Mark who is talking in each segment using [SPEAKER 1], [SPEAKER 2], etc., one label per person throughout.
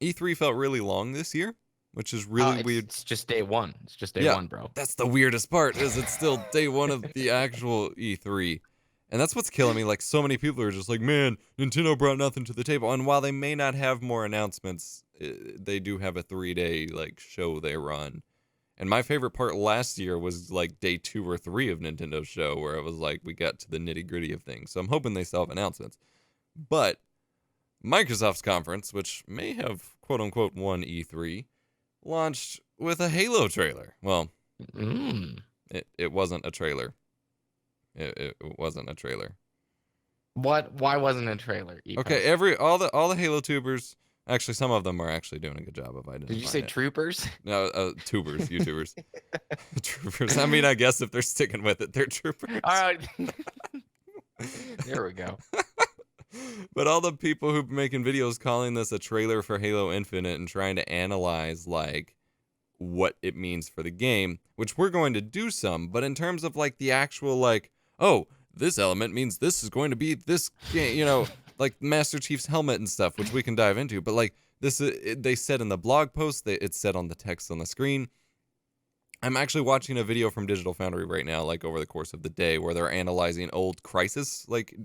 [SPEAKER 1] E3 felt really long this year, which is really weird.
[SPEAKER 2] It's just day one. It's just day
[SPEAKER 1] Yeah,
[SPEAKER 2] one, bro.
[SPEAKER 1] that's the weirdest part, is it's still day one of the actual E3. And that's what's killing me. Like, so many people are just like, man, Nintendo brought nothing to the table. And while they may not have more announcements, they do have a 3-day, like, show they run. And my favorite part last year was, like, day 2 or 3 of Nintendo's show, where it was like, we got to the nitty-gritty of things. So I'm hoping they still have announcements. But Microsoft's conference, which may have, quote-unquote, won E3, launched with a Halo trailer. Well, it wasn't a trailer. It wasn't a trailer.
[SPEAKER 2] What? Why wasn't it a trailer?
[SPEAKER 1] Okay, all the Halo tubers. Actually, some of them are actually doing a good job of identifying
[SPEAKER 2] Did you say
[SPEAKER 1] it.
[SPEAKER 2] troopers?
[SPEAKER 1] No, tubers, YouTubers, troopers. I mean, I guess if they're sticking with it, they're troopers.
[SPEAKER 2] All right. There we go.
[SPEAKER 1] But all the people who are making videos calling this a trailer for Halo Infinite and trying to analyze like what it means for the game, which we're going to do some, but in terms of like the actual like, oh, this element means this is going to be this game, like Master Chief's helmet and stuff, which we can dive into. But like this, they said in the blog post, it's said on the text on the screen. I'm actually watching a video from Digital Foundry right now, like over the course of the day, where they're analyzing old Crysis like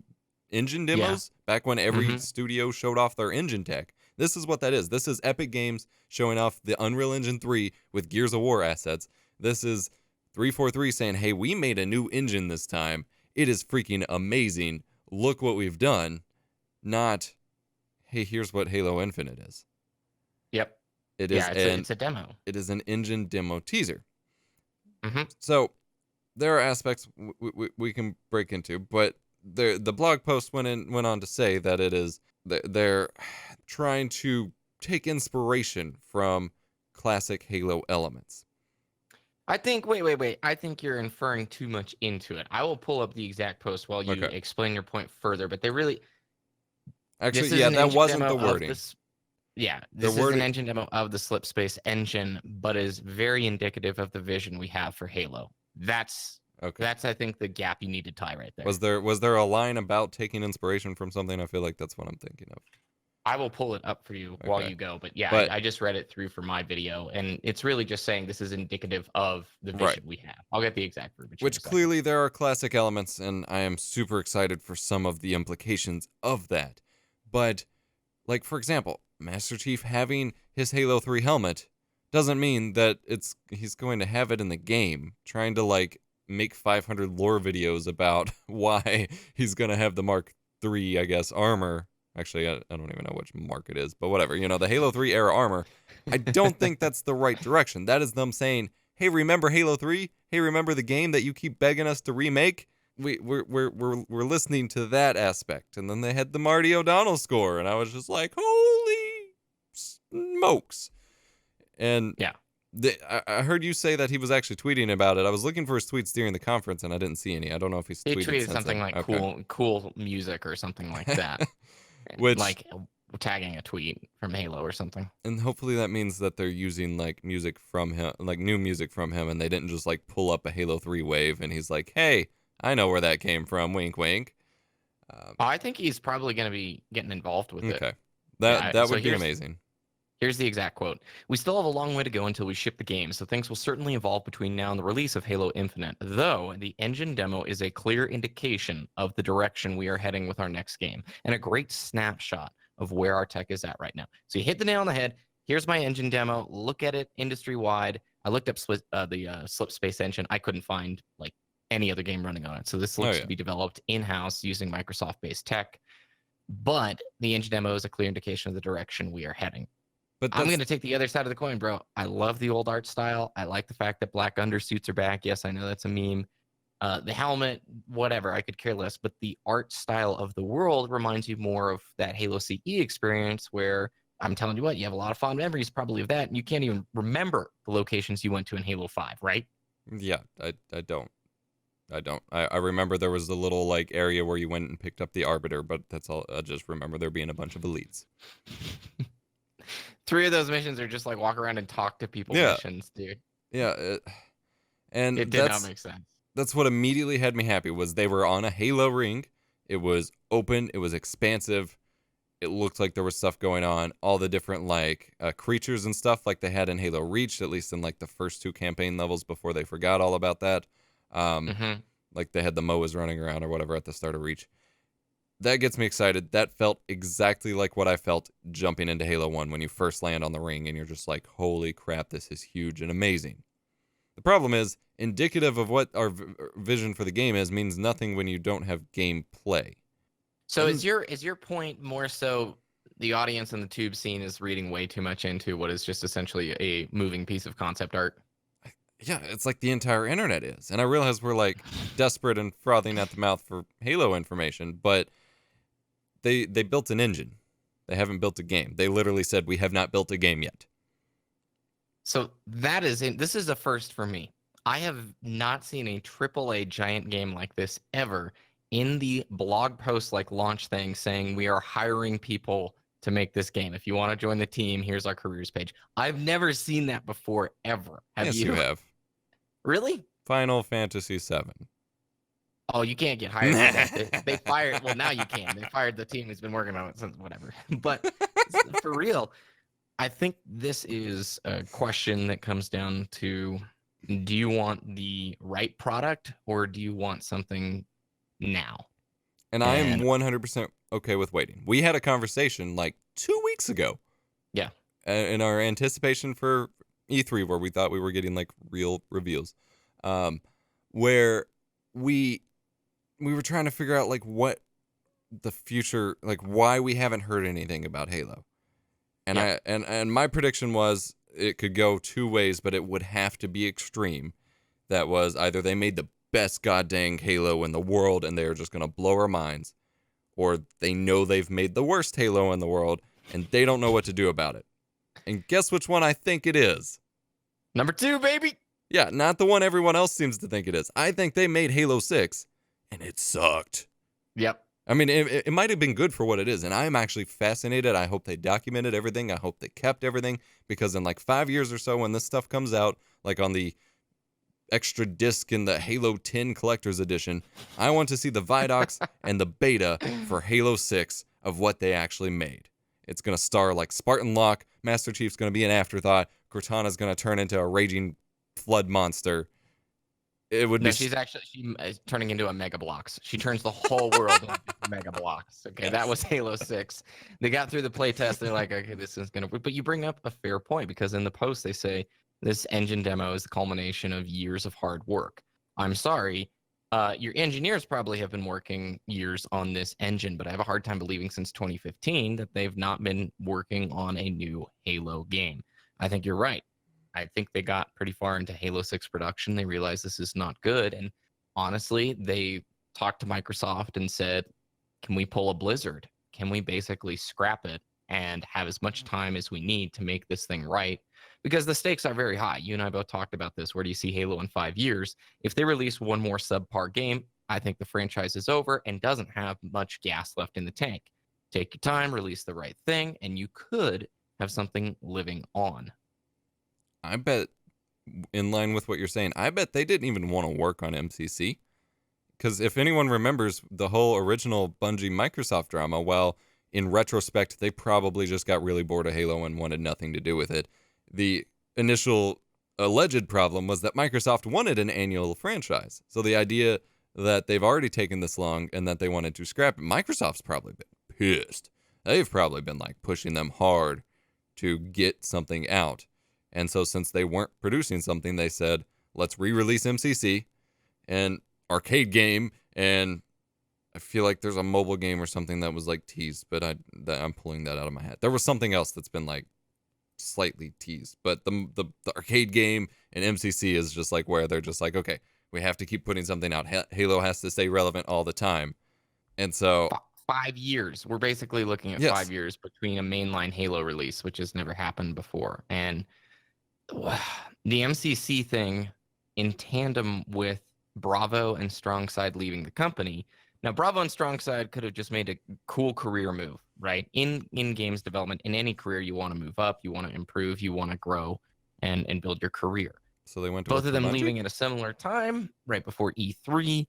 [SPEAKER 1] engine demos back when every studio showed off their engine tech. This is what that is. This is Epic Games showing off the Unreal Engine 3 with Gears of War assets. This is 343 saying, hey, we made a new engine this time. It is freaking amazing. Look what we've done. Not, hey, here's what Halo Infinite is.
[SPEAKER 2] Yep.
[SPEAKER 1] It is
[SPEAKER 2] it's a demo.
[SPEAKER 1] It is an engine demo teaser.
[SPEAKER 2] Mm-hmm.
[SPEAKER 1] So there are aspects we can break into, but the blog post went on to say that it is they're trying to take inspiration from classic Halo elements.
[SPEAKER 2] I think wait. I think you're inferring too much into it. I will pull up the exact post while you explain your point further, but they really
[SPEAKER 1] actually that wasn't the wording.
[SPEAKER 2] This is an engine demo of the Slipspace engine, but is very indicative of the vision we have for Halo. That's I think the gap you need to tie right there.
[SPEAKER 1] Was there a line about taking inspiration from something? I feel like that's what I'm thinking of.
[SPEAKER 2] I will pull it up for you while you go, but I just read it through for my video, and it's really just saying this is indicative of the vision we have. I'll get the exact verbiage.
[SPEAKER 1] Which clearly there are classic elements, and I am super excited for some of the implications of that. But, like, for example, Master Chief having his Halo 3 helmet doesn't mean that he's going to have it in the game. Trying to, like, make 500 lore videos about why he's going to have the Mark III, I guess, armor. Actually, I don't even know which mark it is, but whatever. The Halo 3 era armor. I don't think that's the right direction. That is them saying, hey, remember Halo 3? Hey, remember the game that you keep begging us to remake? We're listening to that aspect. And then they had the Marty O'Donnell score, and I was just like, holy smokes. And I heard you say that he was actually tweeting about it. I was looking for his tweets during the conference, and I didn't see any. I don't know if he
[SPEAKER 2] tweeted something like cool music or something like that.
[SPEAKER 1] Which,
[SPEAKER 2] like tagging a tweet from Halo or something.
[SPEAKER 1] And hopefully that means that they're using like music from him, like new music from him, and they didn't just like pull up a Halo 3 wave and he's like, hey, I know where that came from, wink wink.
[SPEAKER 2] I think he's probably going to be getting involved with it.
[SPEAKER 1] Okay. That would be amazing.
[SPEAKER 2] Here's the exact quote. We still have a long way to go until we ship the game, so things will certainly evolve between now and the release of Halo Infinite, though the engine demo is a clear indication of the direction we are heading with our next game, and a great snapshot of where our tech is at right now. So you hit the nail on the head. Here's my engine demo. Look at it industry-wide. I looked up the Slipspace engine. I couldn't find like any other game running on it, so this looks to be developed in-house using Microsoft-based tech, but the engine demo is a clear indication of the direction we are heading. But I'm going to take the other side of the coin, bro. I love the old art style. I like the fact that black undersuits are back. Yes, I know that's a meme. The helmet, whatever, I could care less. But the art style of the world reminds you more of that Halo CE experience where I'm telling you what, you have a lot of fond memories probably of that. And you can't even remember the locations you went to in Halo 5, right?
[SPEAKER 1] Yeah, I don't. I remember there was a little like area where you went and picked up the Arbiter, but that's all. I just remember there being a bunch of elites.
[SPEAKER 2] 3 of those missions are just like walk around and talk to people missions, dude.
[SPEAKER 1] Yeah,
[SPEAKER 2] and it did not make sense.
[SPEAKER 1] That's what immediately had me happy was they were on a Halo ring. It was open. It was expansive. It looked like there was stuff going on. All the different like creatures and stuff like they had in Halo Reach, at least in like the first 2 campaign levels before they forgot all about that.
[SPEAKER 2] Mm-hmm.
[SPEAKER 1] Like they had the MOAs running around or whatever at the start of Reach. That gets me excited. That felt exactly like what I felt jumping into Halo 1 when you first land on the ring and you're just like, holy crap, this is huge and amazing. The problem is, indicative of what our vision for the game is means nothing when you don't have gameplay.
[SPEAKER 2] So is your point more so the audience in the tube scene is reading way too much into what is just essentially a moving piece of concept art?
[SPEAKER 1] Yeah, it's like the entire internet is. And I realize we're like desperate and frothing at the mouth for Halo information, but they built an engine. They haven't built a game. They literally said, we have not built a game yet.
[SPEAKER 2] So this is a first for me. I have not seen a AAA giant game like this ever in the blog post like launch thing saying we are hiring people to make this game. If you want to join the team, here's our careers page. I've never seen that before, ever.
[SPEAKER 1] Yes, you have.
[SPEAKER 2] Really?
[SPEAKER 1] Final Fantasy VII.
[SPEAKER 2] Oh, you can't get hired for that. They fired. Well, now you can. They fired the team who's been working on it since whatever. But for real, I think this is a question that comes down to: do you want the right product or do you want something now?
[SPEAKER 1] And I am 100% okay with waiting. We had a conversation like 2 weeks ago.
[SPEAKER 2] Yeah.
[SPEAKER 1] In our anticipation for E3, where we thought we were getting like real reveals, where we were trying to figure out like what the future, like why we haven't heard anything about Halo. And
[SPEAKER 2] Yeah.
[SPEAKER 1] and my prediction was it could go 2 ways, but it would have to be extreme. That was either they made the best goddamn Halo in the world and they're just going to blow our minds, or they know they've made the worst Halo in the world and they don't know what to do about it. And guess which one I think it is?
[SPEAKER 2] Number 2, baby.
[SPEAKER 1] Yeah, not the one everyone else seems to think it is. I think they made Halo 6 and it sucked.
[SPEAKER 2] Yep.
[SPEAKER 1] I mean, it might have been good for what it is, and I'm actually fascinated. I hope they documented everything. I hope they kept everything, because in like 5 years or so when this stuff comes out, like on the extra disc in the Halo 10 Collector's Edition, I want to see the Vidocs and the beta for Halo 6 of what they actually made. It's going to star like Spartan Locke, Master Chief's going to be an afterthought, Cortana's going to turn into a raging flood monster. It would be.
[SPEAKER 2] She's turning into a Mega Bloks. She turns the whole world into Mega Bloks. Okay, That was Halo 6. They got through the playtest. They're like, okay, this is going to work. But you bring up a fair point, because in the post they say this engine demo is the culmination of years of hard work. I'm sorry. Your engineers probably have been working years on this engine, but I have a hard time believing since 2015 that they've not been working on a new Halo game. I think you're right. I think they got pretty far into Halo 6 production. They realized this is not good. And honestly, they talked to Microsoft and said, can we pull a Blizzard? Can we basically scrap it and have as much time as we need to make this thing right? Because the stakes are very high. You and I both talked about this. Where do you see Halo in 5 years? If they release one more subpar game, I think the franchise is over and doesn't have much gas left in the tank. Take your time, release the right thing, and you could have something living on.
[SPEAKER 1] I bet, in line with what you're saying, I bet they didn't even want to work on MCC. Because if anyone remembers the whole original Bungie Microsoft drama, well, in retrospect, they probably just got really bored of Halo and wanted nothing to do with it. The initial alleged problem was that Microsoft wanted an annual franchise. So the idea that they've already taken this long and that they wanted to scrap it, Microsoft's probably been pissed. They've probably been like pushing them hard to get something out. And so since they weren't producing something, they said, let's re-release MCC, and arcade game, and I feel like there's a mobile game or something that was like teased, but I'm pulling that out of my head. There was something else that's been like slightly teased, but the arcade game and MCC is just like where they're just like, okay, we have to keep putting something out. Halo has to stay relevant all the time. And so
[SPEAKER 2] 5 years. We're basically looking at
[SPEAKER 1] Yes.
[SPEAKER 2] 5 years between a mainline Halo release, which has never happened before. And the MCC thing, in tandem with Bravo and Strongside leaving the company. Now, Bravo and Strongside could have just made a cool career move, right? In games development, in any career, you want to move up, you want to improve, you want to grow and build your career.
[SPEAKER 1] So they went to
[SPEAKER 2] Both of them
[SPEAKER 1] Bungie?
[SPEAKER 2] leaving at a similar time, right before E3.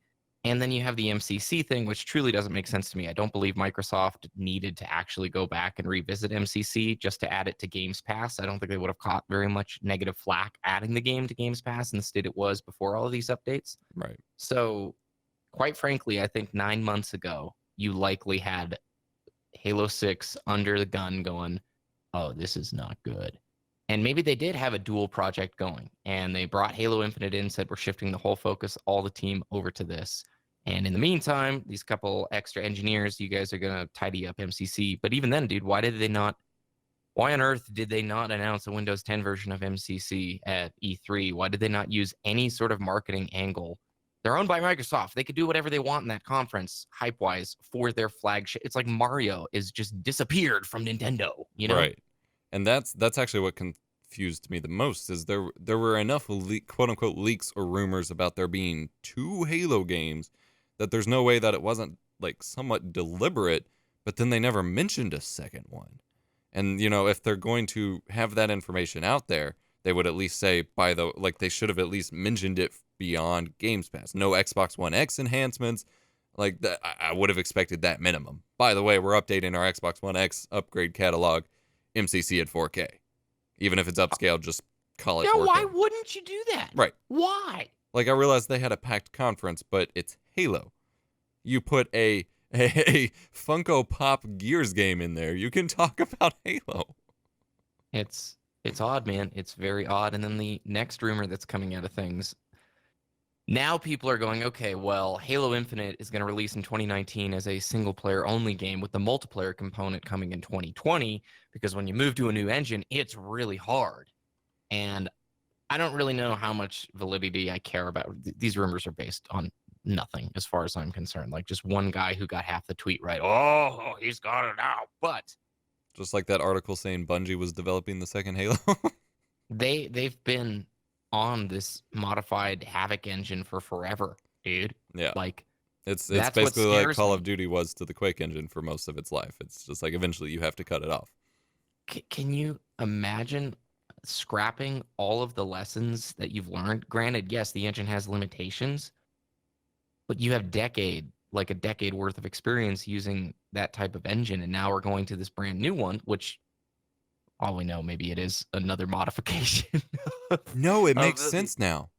[SPEAKER 2] And then you have the MCC thing, which truly doesn't make sense to me. I don't believe Microsoft needed to actually go back and revisit MCC just to add it to Games Pass. I don't think they would have caught very much negative flack adding the game to Games Pass in the state it was before all of these updates.
[SPEAKER 1] Right.
[SPEAKER 2] So, quite frankly, I think 9 months ago, you likely had Halo 6 under the gun going, oh, this is not good. And maybe they did have a dual project going, and they brought Halo Infinite in, said we're shifting the whole focus, all the team over to this. And in the meantime, these couple extra engineers, you guys are going to tidy up MCC. But even then, dude, why on earth did they not announce a Windows 10 version of MCC at E3? Why did they not use any sort of marketing angle? They're owned by Microsoft. They could do whatever they want in that conference, hype-wise, for their flagship. It's like Mario is just disappeared from Nintendo, you know?
[SPEAKER 1] Right. And that's actually what confused me the most, is there were enough quote-unquote leaks or rumors about there being 2 Halo games that there's no way that it wasn't like somewhat deliberate, but then they never mentioned a second one. And, you know, if they're going to have that information out there, they would at least say they should have at least mentioned it beyond Games Pass. No Xbox One X enhancements. Like that, I would have expected that minimum. By the way, we're updating our Xbox One X upgrade catalog, MCC at 4K. Even if it's upscaled, just call it 4K.
[SPEAKER 2] No, why wouldn't you do that?
[SPEAKER 1] Right.
[SPEAKER 2] Why?
[SPEAKER 1] Like, I realized they had a packed conference, but it's Halo. You put a Funko Pop Gears game in there. You can talk about Halo.
[SPEAKER 2] It's odd, man. It's very odd. And then the next rumor that's coming out of things, now people are going, okay, well, Halo Infinite is going to release in 2019 as a single-player only game with the multiplayer component coming in 2020, because when you move to a new engine, it's really hard. And I don't really know how much validity I care about. These rumors are based on nothing as far as I'm concerned. Like just one guy who got half the tweet right. Oh, he's got it now. But
[SPEAKER 1] just like that article saying Bungie was developing the second Halo.
[SPEAKER 2] they've been on this modified Havoc engine for forever, dude.
[SPEAKER 1] Yeah.
[SPEAKER 2] Like
[SPEAKER 1] it's
[SPEAKER 2] that's
[SPEAKER 1] basically
[SPEAKER 2] what
[SPEAKER 1] like Call
[SPEAKER 2] me.
[SPEAKER 1] of Duty was to the Quake engine for most of its life. It's just like eventually you have to cut it off.
[SPEAKER 2] Can you imagine scrapping all of the lessons that you've learned? Granted, yes, the engine has limitations, but you have a decade worth of experience using that type of engine, and now we're going to this brand new one, which all we know, maybe it is another modification.
[SPEAKER 1] No, it makes sense now.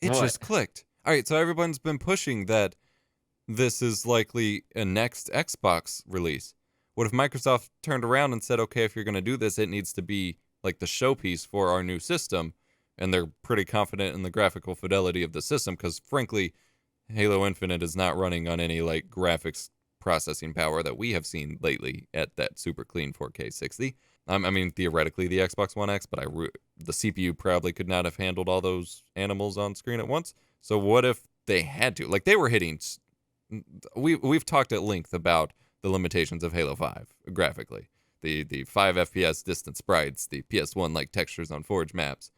[SPEAKER 1] It
[SPEAKER 2] What?
[SPEAKER 1] just clicked. All right, so everyone's been pushing that this is likely a next Xbox release. What if Microsoft turned around and said, okay, if you're going to do this, it needs to be like the showpiece for our new system, and they're pretty confident in the graphical fidelity of the system because, frankly, Halo Infinite is not running on any like graphics processing power that we have seen lately at that super clean 4K 60. I mean, theoretically, the Xbox One X, but the CPU probably could not have handled all those animals on screen at once. So what if they had to? Like, they were hitting... We've talked at length about the limitations of Halo 5 graphically. The 5 FPS distant sprites, the PS1-like textures on Forge maps.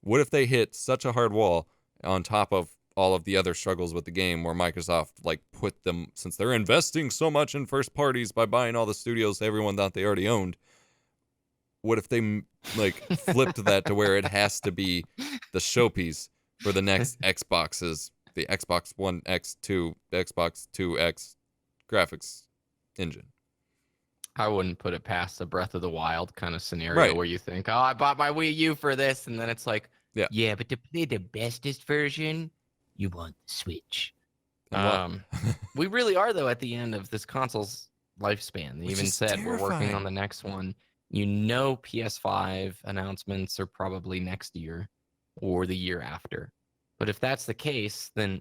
[SPEAKER 1] What if they hit such a hard wall on top of all of the other struggles with the game where Microsoft like put them, since they're investing so much in first parties by buying all the studios everyone thought they already owned, what if they like flipped that to where it has to be the showpiece for the next Xboxes, the Xbox One X2, Xbox 2X graphics engine?
[SPEAKER 2] I wouldn't put it past the Breath of the Wild kind of scenario
[SPEAKER 1] Right.
[SPEAKER 2] where you think, oh, I bought my Wii U for this, and then it's like,
[SPEAKER 1] yeah,
[SPEAKER 2] but to play the bestest version, you want the Switch. We really are, though, at the end of this console's lifespan. They even said we're working on the next one. You know, PS5 announcements are probably next year or the year after. But if that's the case, then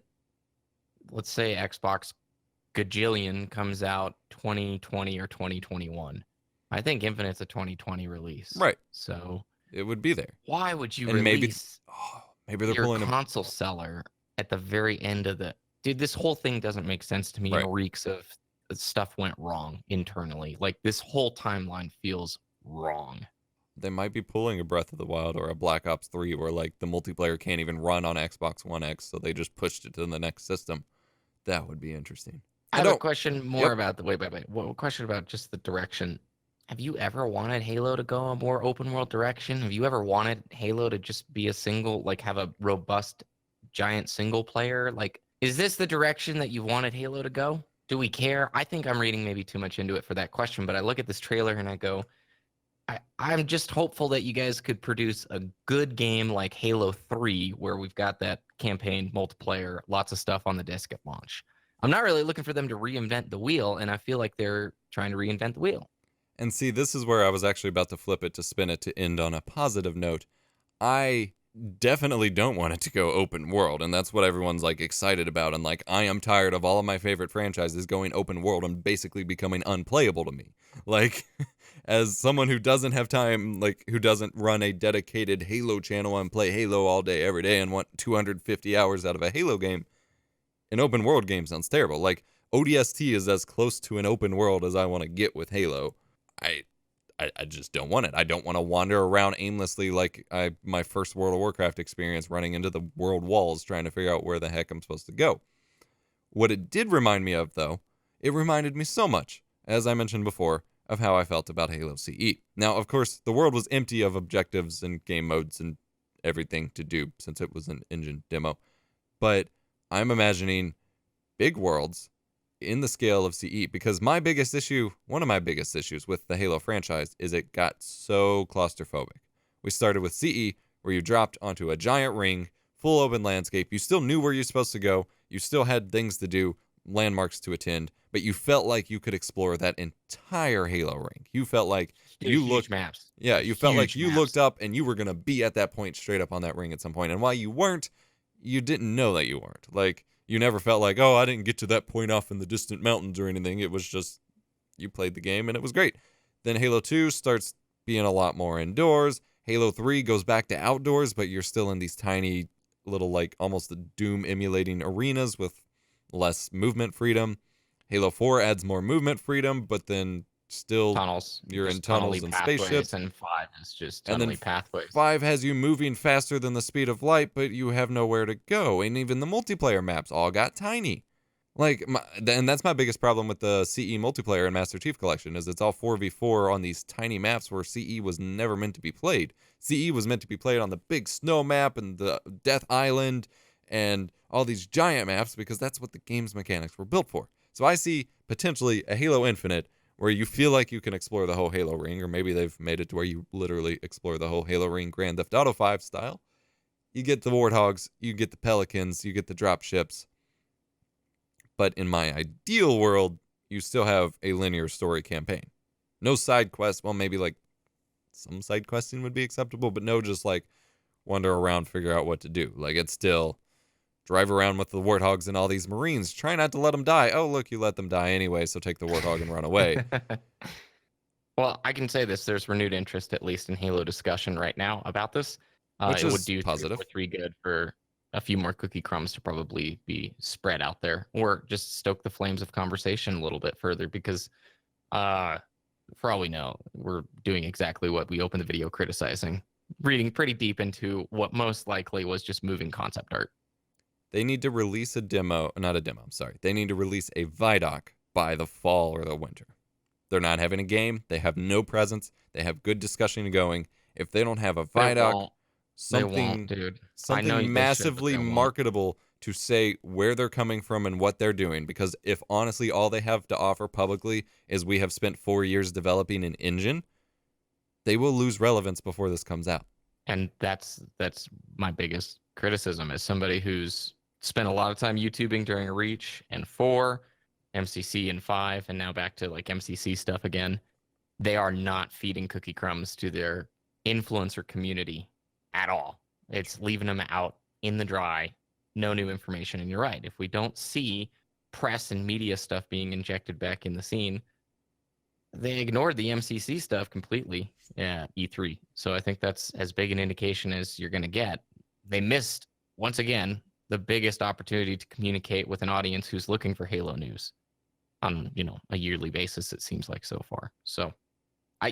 [SPEAKER 2] let's say Xbox Gajillion comes out 2020 or 2021. I think Infinite's a 2020 release.
[SPEAKER 1] Right.
[SPEAKER 2] So
[SPEAKER 1] it would be there.
[SPEAKER 2] Why would you
[SPEAKER 1] and
[SPEAKER 2] release
[SPEAKER 1] maybe they're
[SPEAKER 2] your
[SPEAKER 1] pulling
[SPEAKER 2] console seller at the very end of the... Dude, this whole thing doesn't make sense to me.
[SPEAKER 1] Right.
[SPEAKER 2] And reeks of stuff went wrong internally. Like, this whole timeline feels wrong.
[SPEAKER 1] They might be pulling a Breath of the Wild or a Black Ops 3 where like the multiplayer can't even run on Xbox One X, so they just pushed it to the next system. That would be interesting.
[SPEAKER 2] I have a question more about the... Wait. What question about just the direction? Have you ever wanted Halo to go a more open world direction? Have you ever wanted Halo to just be a single, like have a robust, giant single player? Like, Is this the direction that you wanted Halo to go? Do we care? I think I'm reading maybe too much into it for that question, but I look at this trailer and I go, I'm just hopeful that you guys could produce a good game like Halo 3, where we've got that campaign, multiplayer, lots of stuff on the disc at launch. I'm not really looking for them to reinvent the wheel, and I feel like they're trying to reinvent the wheel.
[SPEAKER 1] And see, this is where I was actually about to flip it to spin it to end on a positive note. I definitely don't want it to go open world, and that's what everyone's like excited about. And like, I am tired of all of my favorite franchises going open world and basically becoming unplayable to me. Like, as someone who doesn't have time, like, who doesn't run a dedicated Halo channel and play Halo all day, every day, and want 250 hours out of a Halo game, an open world game sounds terrible. Like, ODST is as close to an open world as I want to get with Halo. I I just don't want it. I don't want to wander around aimlessly like my first World of Warcraft experience, running into the world walls trying to figure out where the heck I'm supposed to go. What it did remind me of, though, it reminded me so much, as I mentioned before, of how I felt about Halo CE. Now, of course, the world was empty of objectives and game modes and everything to do since it was an engine demo. But I'm imagining big worlds in the scale of CE, because one of my biggest issues with the Halo franchise is it got so claustrophobic. We started with CE, where you dropped onto a giant ring, full open landscape. You still knew where you're supposed to go. You still had things to do, landmarks to attend, but you felt like you could explore that entire Halo ring. You felt like
[SPEAKER 2] Huge maps.
[SPEAKER 1] yeah, you felt like
[SPEAKER 2] Huge
[SPEAKER 1] you
[SPEAKER 2] maps.
[SPEAKER 1] looked up and you were going to be at that point straight up on that ring at some point. And while you weren't, you didn't know that you weren't. Like, you never felt like, oh, I didn't get to that point off in the distant mountains or anything. It was just, you played the game and it was great. Then Halo 2 starts being a lot more indoors. Halo 3 goes back to outdoors, but you're still in these tiny little, like, almost the Doom emulating arenas with less movement freedom. Halo 4 adds more movement freedom, but then still
[SPEAKER 2] Tunnels.
[SPEAKER 1] you're in
[SPEAKER 2] Just
[SPEAKER 1] tunnels
[SPEAKER 2] tunnely
[SPEAKER 1] and
[SPEAKER 2] pathways,
[SPEAKER 1] spaceships.
[SPEAKER 2] and 5 is just
[SPEAKER 1] And then
[SPEAKER 2] tunnely pathways.
[SPEAKER 1] 5 has you moving faster than the speed of light, but you have nowhere to go. And even the multiplayer maps all got tiny. Like, and that's my biggest problem with the CE multiplayer and Master Chief Collection, is it's all 4v4 on these tiny maps where CE was never meant to be played. CE was meant to be played on the big snow map and the Death Island and all these giant maps, because that's what the game's mechanics were built for. So I see potentially a Halo Infinite where you feel like you can explore the whole Halo ring, or maybe they've made it to where you literally explore the whole Halo ring Grand Theft Auto 5 style. You get the Warthogs, you get the Pelicans, you get the drop ships. But in my ideal world, you still have a linear story campaign. No side quests. Well, maybe like some side questing would be acceptable, but no just like wander around, figure out what to do. Like, it's still drive around with the Warthogs and all these Marines. Try not to let them die. Oh, look, you let them die anyway, so take the Warthog and run away.
[SPEAKER 2] Well, I can say this: there's renewed interest, at least in Halo discussion right now, about this.
[SPEAKER 1] Which
[SPEAKER 2] It
[SPEAKER 1] is
[SPEAKER 2] would do
[SPEAKER 1] positive.
[SPEAKER 2] 3 good for a few more cookie crumbs to probably be spread out there, or just stoke the flames of conversation a little bit further, because for all we know, we're doing exactly what we opened the video criticizing, reading pretty deep into what most likely was just moving concept art.
[SPEAKER 1] They need to release a demo, not a demo, I'm sorry. They need to release a Vidoc by the fall or the winter. They're not having a game. They have no presence. They have good discussion going. If they don't have a Vidoc,
[SPEAKER 2] They won't,
[SPEAKER 1] something
[SPEAKER 2] dude. I know they should, but
[SPEAKER 1] massively
[SPEAKER 2] they won't.
[SPEAKER 1] marketable to say where they're coming from and what they're doing, because if honestly all they have to offer publicly is we have spent 4 years developing an engine, they will lose relevance before this comes out.
[SPEAKER 2] And that's my biggest criticism, as somebody who's spent a lot of time YouTubing during Reach and 4, MCC and 5, and now back to like MCC stuff again. They are not feeding cookie crumbs to their influencer community at all. It's leaving them out in the dry, no new information. And you're right. If we don't see press and media stuff being injected back in the scene, they ignored the MCC stuff completely at E3. So I think that's as big an indication as you're going to get. They missed, once again, the biggest opportunity to communicate with an audience who's looking for Halo news on, a yearly basis, it seems like so far. So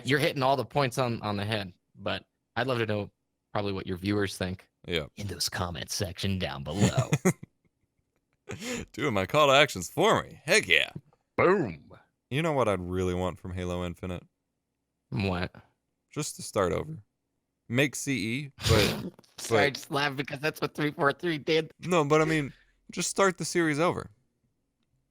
[SPEAKER 2] you're hitting all the points on the head, but I'd love to know probably what your viewers think.
[SPEAKER 1] Yeah.
[SPEAKER 2] In those comments section down below.
[SPEAKER 1] Doing my call to actions for me. Heck yeah.
[SPEAKER 2] Boom.
[SPEAKER 1] You know what I'd really want from Halo Infinite?
[SPEAKER 2] What?
[SPEAKER 1] Just to start over. Make CE, but
[SPEAKER 2] Sorry, I just laughed because that's what 343 did.
[SPEAKER 1] no, but I mean, Just start the series over.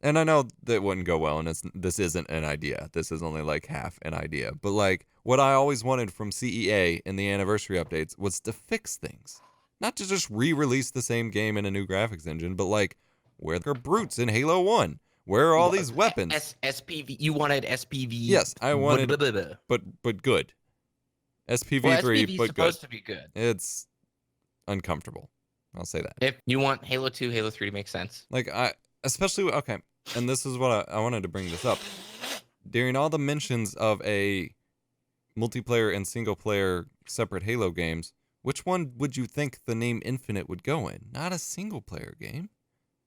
[SPEAKER 1] And I know that wouldn't go well, and this isn't an idea. This is only like half an idea. But like what I always wanted from CEA in the anniversary updates was to fix things. Not to just re-release the same game in a new graphics engine, but like where are brutes in Halo 1? Where are all these weapons?
[SPEAKER 2] SPV. You wanted SPV.
[SPEAKER 1] Yes, I wanted, but good.
[SPEAKER 2] Well,
[SPEAKER 1] SPV3,
[SPEAKER 2] SPV is
[SPEAKER 1] but good.
[SPEAKER 2] supposed to be good.
[SPEAKER 1] It's uncomfortable. I'll say that.
[SPEAKER 2] If you want Halo 2, Halo 3 to make sense.
[SPEAKER 1] Like especially okay, and this is what I wanted to bring this up. During all the mentions of a multiplayer and single player separate Halo games, which one would you think the name Infinite would go in? Not a single player game.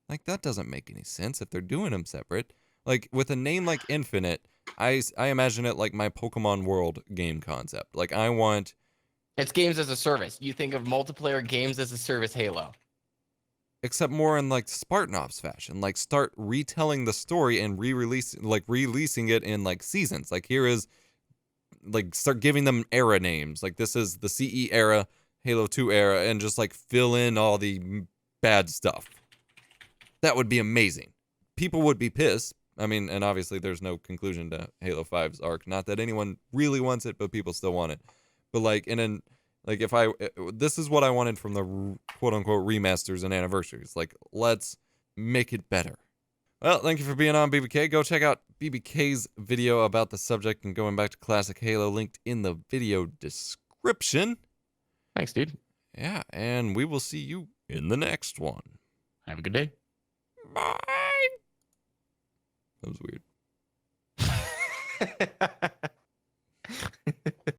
[SPEAKER 1] Like that doesn't make any sense if they're doing them separate. Like with a name like Infinite, I imagine it like my Pokemon World game concept. Like I want
[SPEAKER 2] It's games as a service. You think of multiplayer games as a service Halo.
[SPEAKER 1] except more in like Spartan Ops fashion. Like start retelling the story and releasing it in like seasons. Like here is like start giving them era names. Like this is the CE era, Halo 2 era, and just like fill in all the bad stuff. That would be amazing. People would be pissed. I mean, and obviously there's no conclusion to Halo 5's arc. Not that anyone really wants it, but people still want it. But like this is what I wanted from the quote unquote remasters and anniversaries. Like, let's make it better. Well, thank you for being on, BBK. Go check out BBK's video about the subject and going back to classic Halo, linked in the video description.
[SPEAKER 2] Thanks, dude.
[SPEAKER 1] Yeah, and we will see you in the next one.
[SPEAKER 2] Have a good day.
[SPEAKER 1] Bye. That was weird.